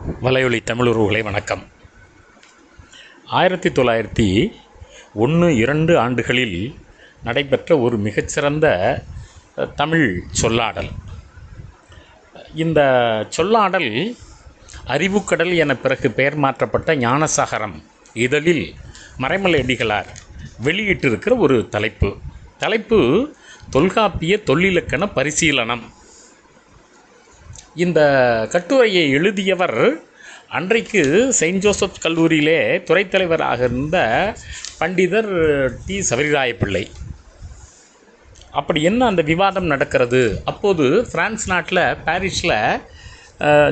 வலையொலி தமிழுறவுகளை வணக்கம். 1901-2 ஆண்டுகளில் நடைபெற்ற ஒரு மிகச்சிறந்த தமிழ் சொல்லாடல். இந்த சொல்லாடல் அறிவுக்கடல் என பிறகு பெயர் மாற்றப்பட்ட ஞானசாகரம் இதழில் மறைமலை அடிகளார் வெளியிட்டிருக்கிற ஒரு தலைப்பு தொல்காப்பிய தொல்லிலக்கண பரிசீலனம். இந்த கட்டுரையை எழுதியவர் அன்றைக்கு செயின்ட் ஜோசப் கல்லூரியிலே துறைத்தலைவராக இருந்த பண்டிதர் டி. சபரிராயப்பிள்ளை. அப்படி என்ன அந்த விவாதம் நடக்கிறது? அப்போது பிரான்ஸ் நாட்டில் பாரிஸில்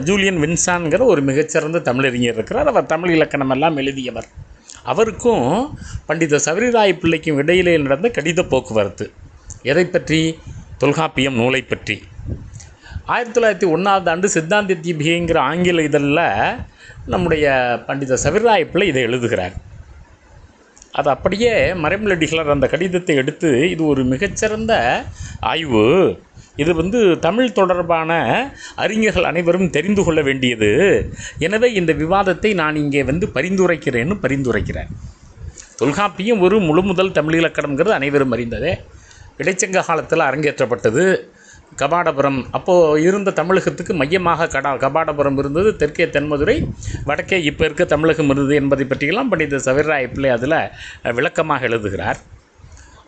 ஜூலியன் வின்சான்கிற ஒரு மிகச்சிறந்த தமிழறிஞர் இருக்கிறார். அவர் தமிழ் இலக்கணம் எல்லாம் எழுதியவர். அவருக்கும் பண்டிதர் சபரிராயப்பிள்ளைக்கும் இடையிலே நடந்த கடித போக்குவரத்து. எதை பற்றி? தொல்காப்பியம் நூலை பற்றி. 1901ஆம் ஆண்டு சித்தாந்த தீபிகைங்கிற ஆங்கில இதழில் நம்முடைய பண்டிதர் சபரிராயப்பிள்ளை இதை எழுதுகிறார். அது அப்படியே மறைமலை அடிகளார் அந்த கடிதத்தை எடுத்து, இது ஒரு மிகச்சிறந்த ஆய்வு, இது தமிழ் தொடர்பான அறிஞர்கள் அனைவரும் தெரிந்து கொள்ள வேண்டியது, எனவே இந்த விவாதத்தை நான் இங்கே பரிந்துரைக்கிறேன். தொல்காப்பியம் ஒரு முழுமுதல் தமிழ் இலக்கணம்ங்கிறது அனைவரும் அறிந்ததே. இடைச்சங்க காலத்தில் அரங்கேற்றப்பட்டது. கபாடபுரம் அப்போது இருந்த தமிழகத்துக்கு மையமாக கபாடபுரம் இருந்தது. தெற்கே தென்மதுரை, வடக்கே இப்போ இருக்க தமிழகம் இருந்தது என்பதை பற்றியெல்லாம் பண்டிதர் சபரிராயப்பிள்ளை அதில் விளக்கமாக எழுதுகிறார்.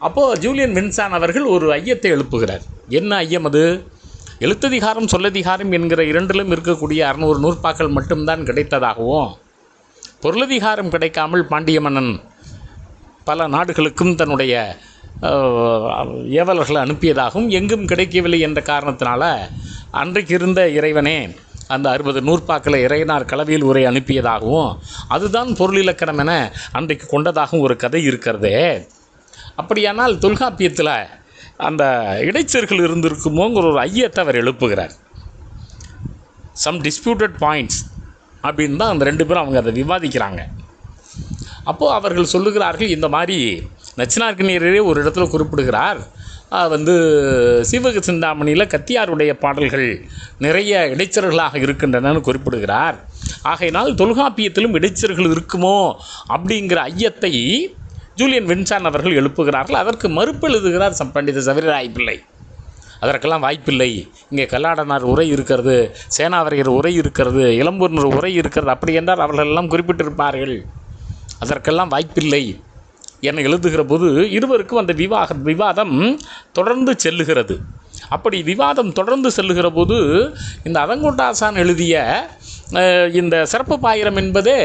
அப்போது ஜூலியன் வின்சான் அவர்கள் ஒரு ஐயத்தை எழுப்புகிறார். என்ன ஐயம் அது? எழுத்ததிகாரம் சொல்லதிகாரம் என்கிற இரண்டிலும் இருக்கக்கூடிய 600 நூற்பாக்கள் மட்டும்தான் கிடைத்ததாகவும், பொருளதிகாரம் கிடைக்காமல் பாண்டிய மன்னன் பல நாடுகளுக்கும் தன்னுடைய ஏவலர்களை அனுப்பியதாகவும், எங்கும் கிடைக்கவில்லை என்ற காரணத்தினால அன்றைக்கு இருந்த இறைவனே அந்த 60 நூற்பாக்களை இறையனார் களவியல் உரை அனுப்பியதாகவும், அதுதான் பொருள் இலக்கணம் என அன்றைக்கு கொண்டதாகவும் ஒரு கதை இருக்கிறதே. அப்படியானால் தொல்காப்பியத்தில் அந்த இடைச்சர்கள் இருந்திருக்குமோங்கிற ஒரு ஐயத்தை அவர் எழுப்புகிறார். சம் டிஸ்பியூட்டட் பாயிண்ட்ஸ் அப்படின்னு தான் அந்த 2 பேரும் அவங்க அதை விவாதிக்கிறாங்க. அப்போது அவர்கள் சொல்லுகிறார்கள், இந்த மாதிரி நச்சினார்க்கனியரே ஒரு இடத்துல குறிப்பிடுகிறார், சீவக சிந்தாமணியில் கத்தியாருடைய பாடல்கள் நிறைய இடைச்சர்களாக இருக்கின்றனன்னு குறிப்பிடுகிறார். ஆகையினால் தொல்காப்பியத்திலும் இடைச்சர்கள் இருக்குமோ அப்படிங்கிற ஐயத்தை ஜூலியன் வின்சான் அவர்கள் எழுப்புகிறார்கள். அதற்கு மறுப்பு எழுதுகிறார் பண்டிதர் சபரிராயப்பிள்ளை. அதற்கெல்லாம் வாய்ப்பில்லை, இங்கே கல்லாடனார் உரை இருக்கிறது, சேனாவரையர் உரை இருக்கிறது, இளம்பூர்னர் உரை இருக்கிறது, அப்படி என்றால் அவர்களெல்லாம் குறிப்பிட்டிருப்பார்கள். அதற்கெல்லாம் வாய்ப்பில்லை என எழுதுகிற போது இருவருக்கும் அந்த விவாதம் தொடர்ந்து செல்லுகிறது. அப்படி விவாதம் தொடர்ந்து செல்லுகிற போது இந்த அதங்கொண்டாசான் எழுதிய இந்த சிறப்பு பாயிரம் என்பதே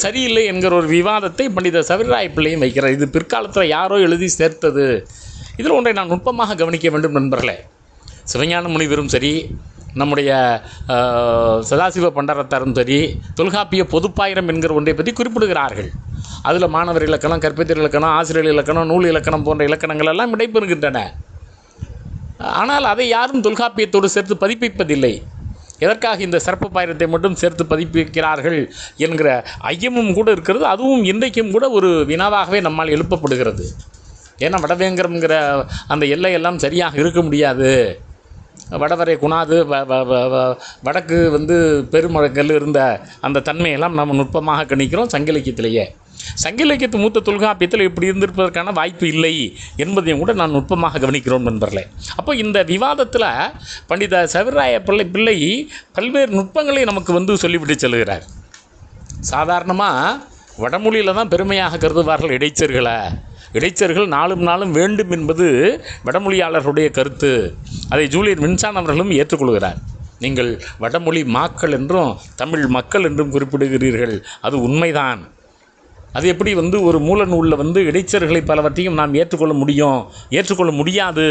சரியில்லை என்கிற ஒரு விவாதத்தை பண்டிதர் சபரிராயப்பிள்ளையும் வைக்கிறார். இது பிற்காலத்தில் யாரோ எழுதி சேர்த்தது. இதில் ஒன்றை நான் நுட்பமாக கவனிக்க வேண்டும் நண்பர்களே. சிவஞான முனிவரும் சரி, நம்முடைய சதாசிவ பண்டாரத்தாரும் சரி, தொல்காப்பிய பொதுப்பாயிரம் என்கிற ஒன்றை பற்றி குறிப்பிடுகிறார்கள். அதில் மாணவர் இலக்கணம், கற்பித்தல் இலக்கணம், ஆசிரியர் இலக்கணம், நூல் இலக்கணம் போன்ற இலக்கணங்கள் எல்லாம் இடைபெறுகின்றன. ஆனால் அதை யாரும் தொல்காப்பியத்தோடு சேர்த்து பதிப்பிப்பதில்லை. எதற்காக இந்த சிறப்பு பாயிரத்தை மட்டும் சேர்த்து பதிப்பிக்கிறார்கள் என்கிற ஐயமும் கூட இருக்கிறது. அதுவும் இன்றைக்கும் கூட ஒரு வினாவாகவே நம்மால் எழுப்பப்படுகிறது. ஏன்னா வடவேங்கரம்ங்கிற அந்த எல்லையெல்லாம் சரியாக இருக்க முடியாது. வடவரை குணாது வடக்கு பெருமழங்கல் இருந்த அந்த தன்மையெல்லாம் நம்ம நுட்பமாக கணிக்கிறோம் சங்க இலக்கியத்திலேயே. சங்க இலக்கியத்து மூத்த தொல்காப்பியத்தில் இப்படி இருந்திருப்பதற்கான வாய்ப்பு இல்லை என்பதையும் கூட நான் நுட்பமாக கவனிக்கிறோம் நண்பர்களே. அப்போ இந்த விவாதத்தில் பண்டித சபரிராயப்பிள்ளை பல்வேறு நுட்பங்களை நமக்கு சொல்லிவிட்டு செல்கிறார். சாதாரணமாக வடமொழியில் தான் பெருமையாக கருதுவார்கள் இடைச்சர்கள் நாளும் வேண்டும் என்பது வடமொழியாளர்களுடைய கருத்து. அதை ஜூலியன் வின்சான் அவர்களும் ஏற்றுக்கொள்கிறார். நீங்கள் வடமொழி மாக்கள் என்றும் தமிழ் மக்கள் என்றும் குறிப்பிடுகிறீர்கள், அது உண்மைதான். அது எப்படி ஒரு மூல நூலில் இடைச்சர்களை பலவற்றையும் நாம் ஏற்றுக்கொள்ள முடியாது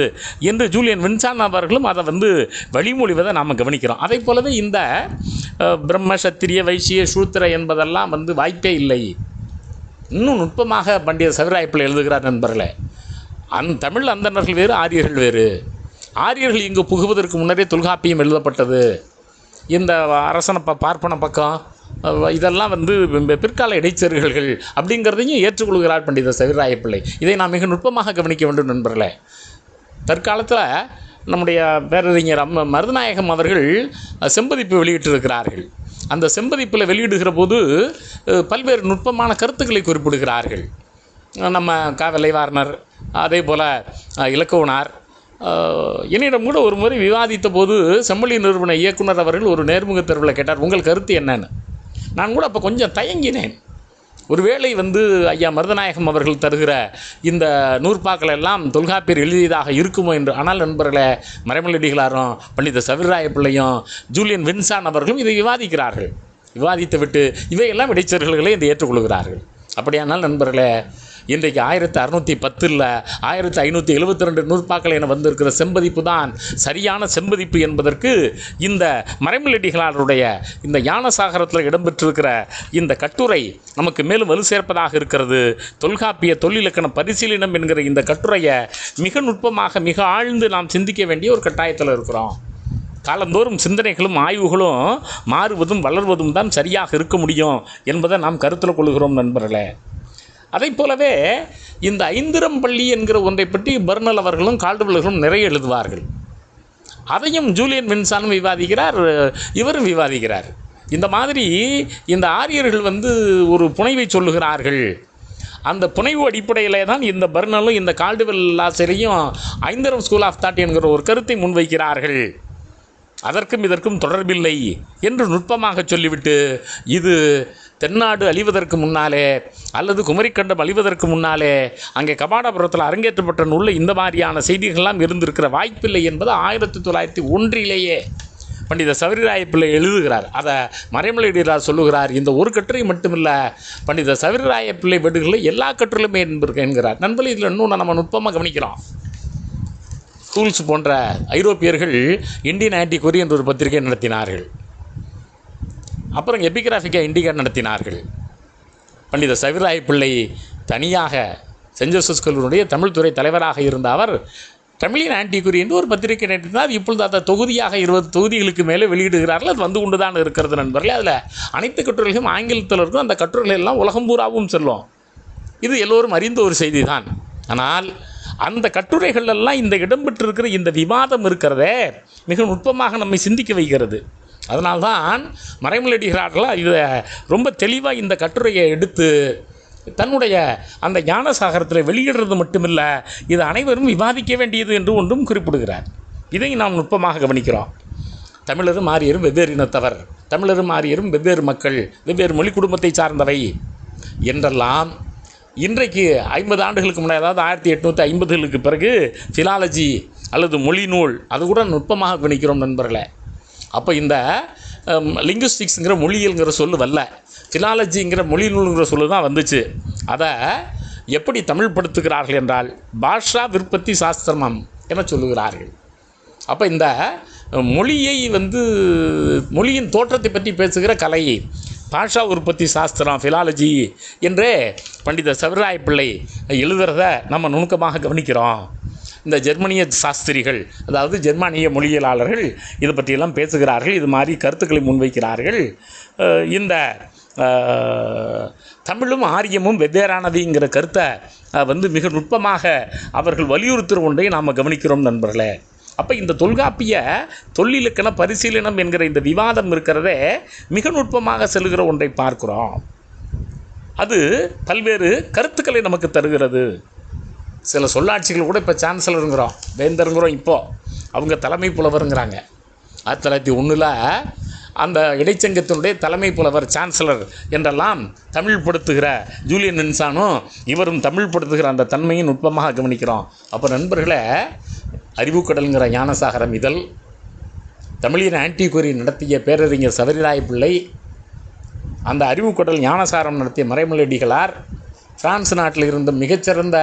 என்று ஜூலியன் வின்சான் அவர்களும் அதை வழிமொழிவதை நாம் கவனிக்கிறோம். அதை போலவே இந்த பிரம்ம சத்திரிய வைசிய சூத்திர என்பதெல்லாம் வாய்ப்பே இல்லை. இன்னும் நுட்பமாக பண்டிதர் சபரிராயப்பிள்ளை எழுதுகிறார் நண்பர்களே. தமிழ் அந்தணர்கள் வேறு, ஆரியர்கள் வேறு. ஆரியர்கள் இங்கு புகுவதற்கு முன்னரே தொல்காப்பியம் எழுதப்பட்டது. இந்த அரசன பார்ப்பன பக்கம் இதெல்லாம் பிற்கால இடைச்சர்கள் அப்படிங்கிறதையும் ஏற்றுக்கொள்கிறார் பண்டிதர் சபரிராயப்பிள்ளை. இதை நாம் மிக நுட்பமாக கவனிக்க வேண்டும் நண்பர்களே. தற்காலத்தில் நம்முடைய பேரறிஞர் மருதநாயகம் அவர்கள் செம்பதிப்பு வெளியிட்டிருக்கிறார்கள். அந்த செம்பதிப்பில் வெளியிடுகிற போது பல்வேறு நுட்பமான கருத்துக்களை குறிப்பிடுகிறார்கள். நம்ம வெள்ளைவார்னர், அதே போல் இலக்குவனார் என்னிடம் கூட ஒரு முறை விவாதித்த போது செம்மொழி நிறுவன இயக்குனர் அவர்கள் ஒரு நேர்முக தேர்வில் கேட்டார், உங்கள் கருத்து என்னன்னு. நான் கூட அப்போ கொஞ்சம் தயங்கினேன். ஒருவேளை ஐயா மருதநாயகம் அவர்கள் தருகிற இந்த நூற்பாக்கள் எல்லாம் தொல்காப்பியர் எழுதியதாக இருக்குமோ என்று. ஆனால் நண்பர்களே, மறைமலடிகளாரும் பண்டித சவிராய பிள்ளையும் ஜூலியன் வின்சான் அவர்களும் இதை விவாதிக்கிறார்கள். விவாதித்து விட்டு இவையெல்லாம் இடைச்சர்களே இதை ஏற்றுக்கொள்கிறார்கள். அப்படியானால் நண்பர்களே, இன்றைக்கு 1610 1572 நூற்பாக்கள் என வந்திருக்கிற செம்பதிப்பு தான் சரியான செம்பதிப்பு என்பதற்கு இந்த மறைமலடிகளாருடைய இந்த ஞானசாகரத்தில் இடம்பெற்றிருக்கிற இந்த கட்டுரை நமக்கு மேலும் வலு சேர்ப்பதாக இருக்கிறது. தொல்காப்பிய தொல்லிலக்கண பரிசீலனம் என்கிற இந்த கட்டுரையை மிக நுட்பமாக மிக ஆழ்ந்து நாம் சிந்திக்க வேண்டிய ஒரு கட்டாயத்தில் இருக்கிறோம். காலந்தோறும் சிந்தனைகளும் ஆய்வுகளும் மாறுவதும் வளர்வதும் தான் சரியாக இருக்க முடியும் என்பதை நாம் கருத்தில் கொள்கிறோம் நண்பர்களே. அதை போலவே இந்த ஐந்திரம் பள்ளி என்கிற ஒன்றை பற்றி பர்னல் அவர்களும் கால்டுவெல்களும் நிறைய எழுதுவார்கள். அதையும் ஜூலியன் வின்சானும் விவாதிக்கிறார், இவரும் விவாதிக்கிறார். இந்த மாதிரி இந்த ஆரியர்கள் ஒரு புனைவை சொல்லுகிறார்கள். அந்த புனைவு அடிப்படையிலே தான் இந்த பர்னலும் இந்த கால்டுவெல் ஆசிரியரையும் ஐந்தரம் ஸ்கூல் ஆஃப் தாட் என்கிற ஒரு கருத்தை முன்வைக்கிறார்கள். அதற்கும் இதற்கும் தொடர்பில்லை என்று நுட்பமாக சொல்லிவிட்டு, இது தென்னாடு அழிவதற்கு முன்னாலே அல்லது குமரிக்கண்டம் அழிவதற்கு முன்னாலே அங்கே கபாடபுரத்தில் அரங்கேற்றப்பட்ட நூலில் இந்த மாதிரியான செய்திகள்லாம் இருந்திருக்கிற வாய்ப்பில்லை என்பது 1901 பண்டித சவிராய பிள்ளை எழுதுகிறார். அதை மறைமலடிகளார் சொல்லுகிறார். இந்த ஒரு கட்டுரை மட்டுமில்லை, பண்டித சவிராய பிள்ளை வீடுகளில் எல்லா கட்டுரையுமே என்கிறார். நண்பர்கள், இதில் இன்னும் நம்ம நுட்பமாக கவனிக்கிறோம். ஸ்கூல்ஸ் போன்ற ஐரோப்பியர்கள் இந்தியன் ஆன்டிகுவரி என்ற ஒரு பத்திரிகை நடத்தினார்கள். அப்புறம் எபிகிராஃபிக்கா இண்டிகா நடத்தினார்கள். பண்டித சவிராய பிள்ளை தனியாக சென்ட் ஜோசப்ஸ் கல்லூரியுடைய தமிழ் துறை தலைவராக இருந்த அவர் தமிழின் ஆன்டிகுவரி என்று ஒரு பத்திரிகை நடத்தினார். இப்பொழுது அந்த தொகுதியாக 20 தொகுதிகளுக்கு மேலே வெளியிடுகிறார்கள். அது வந்து கொண்டு தான் இருக்கிறது நண்பர்களே. அதில் அனைத்து கட்டுரைகளும் ஆங்கிலத்தில் இருக்கும். அந்த கட்டுரைகள் எல்லாம் உலகம் பூராவும் செல்லும். இது எல்லோரும் அறிந்த ஒரு செய்தி தான். ஆனால் அந்த கட்டுரைகள் எல்லாம் இந்த இடம்பெற்றிருக்கிற இந்த விவாதம் இருக்கிறதே மிக நுட்பமாக நம்மை சிந்திக்க வைக்கிறது. அதனால்தான் மறைமலடிகளார்கள் இதை ரொம்ப தெளிவாக இந்த கட்டுரையை எடுத்து தன்னுடைய அந்த ஞானசாகரத்தில் வெளியிடுறது மட்டுமில்லை, இது அனைவரும் விவாதிக்க வேண்டியது என்று ஒன்றும் குறிப்பிடுகிறார். இதை நாம் நுட்பமாக கவனிக்கிறோம். தமிழரும் ஆரியரும் வெவ்வேறு இனத்தவர், தமிழரும் ஆரியரும் வெவ்வேறு மக்கள், வெவ்வேறு மொழி குடும்பத்தை சார்ந்தவை என்றெல்லாம் இன்றைக்கு 50 ஆண்டுகளுக்கு முன்னாடி, அதாவது 1850களுக்கு பிறகு ஃபிலாலஜி அல்லது மொழி நூல் அது கூட நுட்பமாக கவனிக்கிறோம் நண்பர்களே. அப்போ இந்த லிங்குஸ்டிக்ஸுங்கிற மொழியியல்ங்கிற சொல்லு வரல, ஃபிலாலஜிங்கிற மொழி நூலுங்கிற சொல்லு தான் வந்துச்சு. அதை எப்படி தமிழ்படுத்துகிறார்கள் என்றால் பாஷா விற்பத்தி சாஸ்திரமம் என சொல்லுகிறார்கள். அப்போ இந்த மொழியை மொழியின் தோற்றத்தை பற்றி பேசுகிற கலை பாஷா உற்பத்தி சாஸ்திரம் ஃபிலாலஜி என்றே பண்டித சவிராய பிள்ளை எழுதுறத நம்ம நுணுக்கமாக கவனிக்கிறோம். இந்த ஜெர்மனிய சாஸ்திரிகள், அதாவது ஜெர்மானிய மொழியியலாளர்கள் இதை பற்றியெல்லாம் பேசுகிறார்கள், இது மாதிரி கருத்துக்களை முன்வைக்கிறார்கள். இந்த தமிழும் ஆரியமும் வெவ்வேறானதுங்கிற கருத்தை மிக நுட்பமாக அவர்கள் வலியுறுத்துகிற ஒன்றை நாம் கவனிக்கிறோம் நண்பர்களே. அப்போ இந்த தொல்காப்பிய தொல்லிலக்கண பரிசீலனம் என்கிற இந்த விவாதம் இருக்கிறதே மிக நுட்பமாக செல்கிற ஒன்றை பார்க்கிறோம். அது பல்வேறு கருத்துக்களை நமக்கு தருகிறது. சில சொல்லாட்சிகள் கூட இப்போ சான்சலருங்கிறோம், வேந்தருங்கிறோம். இப்போது அவங்க தலைமை புலவருங்கிறாங்க. 1901 அந்த இடைச்சங்கத்தினுடைய தலைமை புலவர் சான்சலர் என்றெல்லாம் தமிழ்படுத்துகிற ஜூலியன் வின்சானும் இவரும் தமிழ்படுத்துகிற அந்த தன்மையை நுட்பமாக கவனிக்கிறோம். அப்போ நண்பர்களே, அறிவுக்கடல்ங்கிற ஞானசாகரம் இதழ், தமிழின் ஆன்டிகுவரி நடத்திய பேரறிஞர் சவிராய பிள்ளை, அந்த அறிவுக்கடல் ஞானசாரம் நடத்திய மறைமலடிகளார், பிரான்ஸ் நாட்டில் இருந்த மிகச்சிறந்த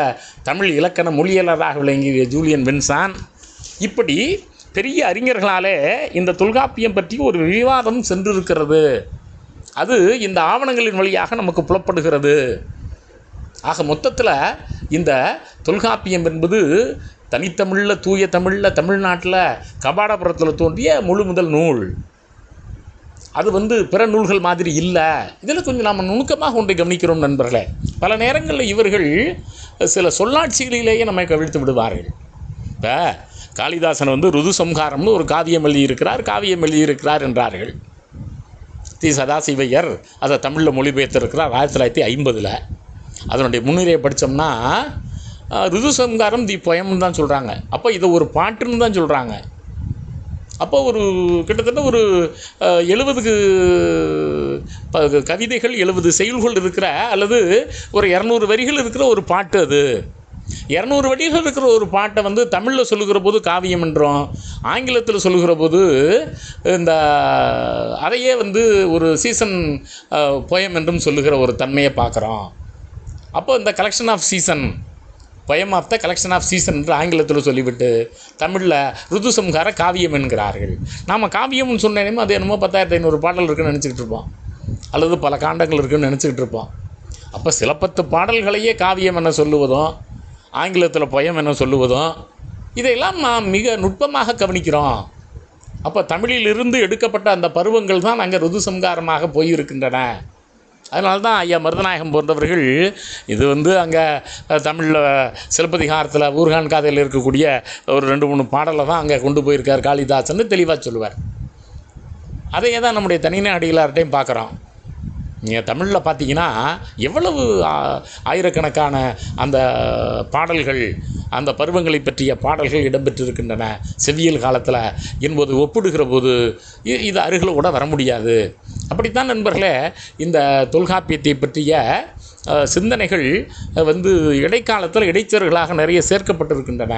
தமிழ் இலக்கண மொழியியலராக விளங்கிய ஜூலியன் வின்சான், இப்படி பெரிய அறிஞர்களாலே இந்த தொல்காப்பியம் பற்றி ஒரு விவாதம் சென்றிருக்கிறது. அது இந்த ஆவணங்களின் வழியாக நமக்கு புலப்படுகிறது. ஆக மொத்தத்தில் இந்த தொல்காப்பியம் என்பது தனித்தமிழில் தூய தமிழில் தமிழ்நாட்டில் கபாடபுரத்தில் தோன்றிய முழு முதல் நூல். அது பிற நூல்கள் மாதிரி இல்லை. இதில் கொஞ்சம் நாம் நுணுக்கமாக ஒன்றை கவனிக்கிறோம் நண்பர்களே. பல நேரங்களில் இவர்கள் சில சொல்லாட்சிகளிலேயே நம்மை கவிழ்த்து விடுவார்கள். இப்போ காளிதாசன் ருது சம்ஹாரம்னு ஒரு காவியம் எழுதியிருக்கிறார் என்றார்கள். சதாசிவையர் அதை தமிழில் மொழிபெயர்த்திருக்கிறார் 1950. அதனுடைய முன்னுரையை படித்தோம்னா ருதுசம்ஹாரம் தி பொயம்னு தான் சொல்கிறாங்க. அப்போ இதை ஒரு பாட்டுன்னு தான் சொல்கிறாங்க. அப்போ ஒரு கிட்டத்தட்ட ஒரு 70 கவிதைகள் 70 செய்யுள்கள் இருக்கிற அல்லது ஒரு 200 வரிகள் இருக்கிற ஒரு பாட்டு. அது 200 வரிகள் இருக்கிற ஒரு பாட்டை வந்து தமிழில் சொல்லுகிற போது காவியம் என்றும், ஆங்கிலத்தில் சொல்லுகிற போது இந்த அதையே வந்து ஒரு சீசன் பொயம் என்றும் சொல்லுகிற ஒரு தன்மையை பார்க்குறோம். அப்போ இந்த collection of season, poem of the collection of season என்று ஆங்கிலத்தில் சொல்லிவிட்டு தமிழில் ருதுசம்ஹார காவியம் என்கிறார்கள். நாம் காவியம்னு சொன்னேனே அது என்னமோ 10,500 பாடல் இருக்குன்னு நினச்சிக்கிட்டு இருப்போம், அல்லது பல காண்டங்கள் இருக்குன்னு நினச்சிக்கிட்டு இருப்போம். அப்போ சில 10 பாடல்களையே காவியம் என சொல்லுவதும், ஆங்கிலத்தில் பொயம் என சொல்லுவதும், இதையெல்லாம் நாம் மிக நுட்பமாக கவனிக்கிறோம். அப்போ தமிழிலிருந்து எடுக்கப்பட்ட அந்த பருவங்கள் தான் அங்கே ருதுசம்ஹாரமாக போயிருக்கின்றன. அதனால தான் ஐயா மருதநாயகம் போன்றவர்கள் இது வந்து அங்கே தமிழில் சிலப்பதிகாரத்தில் ஊர்கான் காதையில் இருக்கக்கூடிய ஒரு 2-3 பாடலை தான் அங்கே கொண்டு போயிருக்கார் காளிதாசன் தெளிவாக சொல்லுவார். அதையே தான் நம்முடைய தனிநாடிகளார்ட்டையும் பார்க்குறோம். நீங்கள் தமிழில் பார்த்தீங்கன்னா எவ்வளவு ஆயிரக்கணக்கான அந்த பாடல்கள், அந்த பருவங்களை பற்றிய பாடல்கள் இடம்பெற்றிருக்கின்றன செவ்வியல் காலத்தில் என்பது ஒப்பிடுகிற போது இது அருகில் கூட வர முடியாது. அப்படித்தான் நண்பர்களே இந்த தொல்காப்பியத்தை பற்றிய சிந்தனைகள் வந்து இடைக்காலத்தில் இடைச்சர்களாக நிறைய சேர்க்கப்பட்டிருக்கின்றன.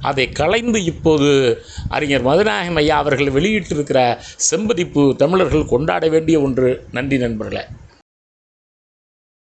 அதை களைந்து இப்போது அறிஞர் மருதநாயகம் ஐயா அவர்கள் வெளியிட்டிருக்கிற செம்பதிப்பு தமிழர்கள் கொண்டாட வேண்டிய ஒன்று. நன்றி நண்பர்களே.